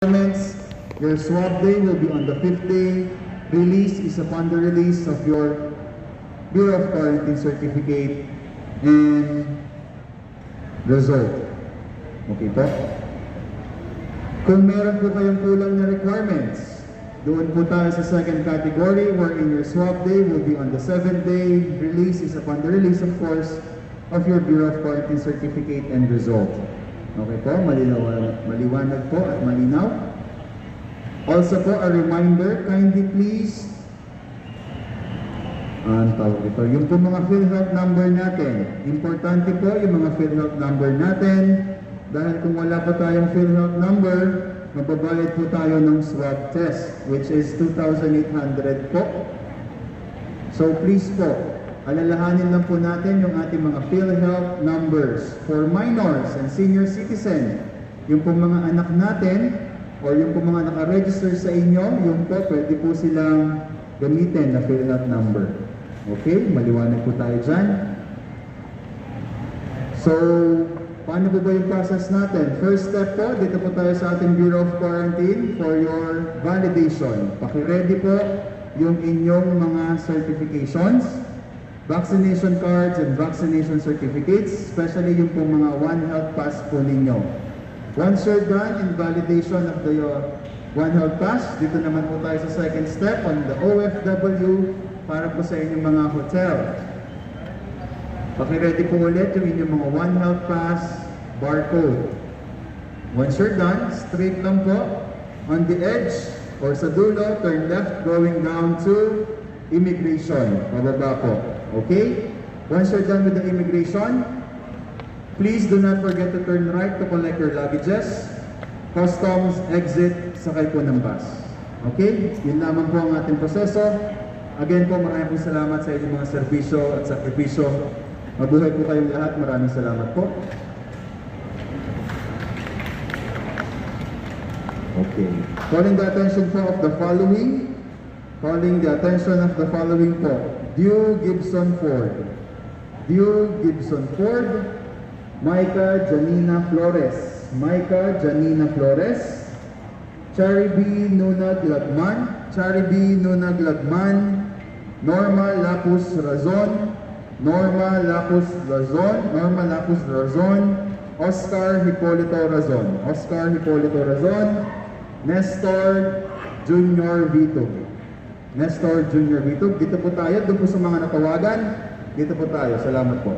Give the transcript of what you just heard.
requirements. Your swab day will be on the 5th day. Release is upon the release of your Bureau of Quarantine certificate and result. Okay po? Kung meron po kayong kulang na requirements, doon po tayo sa second category wherein your swab day will be on the 7th day. Release is upon the release, of course, of your Bureau of Quarantine certificate and result. Okay po, maliwanag po at malinaw. Also po, a reminder, kindly please, yung po mga PhilHealth number natin. Importante po yung mga PhilHealth number natin dahil kung wala pa tayong PhilHealth number, magbabayad po tayo ng swab test which is 2,800 po. So please po, alalahanin lang po natin yung ating mga PhilHealth numbers for minors and senior citizen. Yung po mga anak natin o yung po mga nakaregister sa inyo, yung po pwede po silang gamitin na PhilHealth number. Okay, maliwanag po tayo dyan. So, paano po ba yung process natin? First step po, dito po tayo sa ating Bureau of Quarantine for your validation. Paki-ready po yung inyong mga certifications, vaccination cards and vaccination certificates, especially yung pong mga One Health Pass po ninyo. Once you're done in validation of the One Health Pass, dito naman po tayo sa second step on the OFW para po sa inyong mga hotel. Paki-ready po ulit yung inyong mga One Health Pass barcode. Once you're done, straight lang po on the edge or sa dulo, turn left going down to immigration. Pababa po. Okay? Once you're done with the immigration, please do not forget to turn right to collect your luggages. Customs, exit, sakay po ng bus. Okay? Yun lamang po ang ating proseso. Again po, maraming po salamat sa inyong mga serbisyo at sakripisyo. Mabuhay po kayong lahat. Maraming salamat po. Okay. Calling the attention po of the following. Calling the attention of the following po. Dew Gibson Ford. Dew Gibson Ford. Micah Janina Flores. Micah Janina Flores. Cherry B. Nuna Gladman. Cherry B. Nuna Gladman. Norma Lapus Razon. Norma Lapus Razon. Norma Lapus Razon. Oscar Hipolito Razon. Oscar Hipolito Razon. Nestor Junior Vitug. Nestor Junior Vitug. Dito po tayo. Doon po sa mga natawagan. Dito po tayo. Salamat po.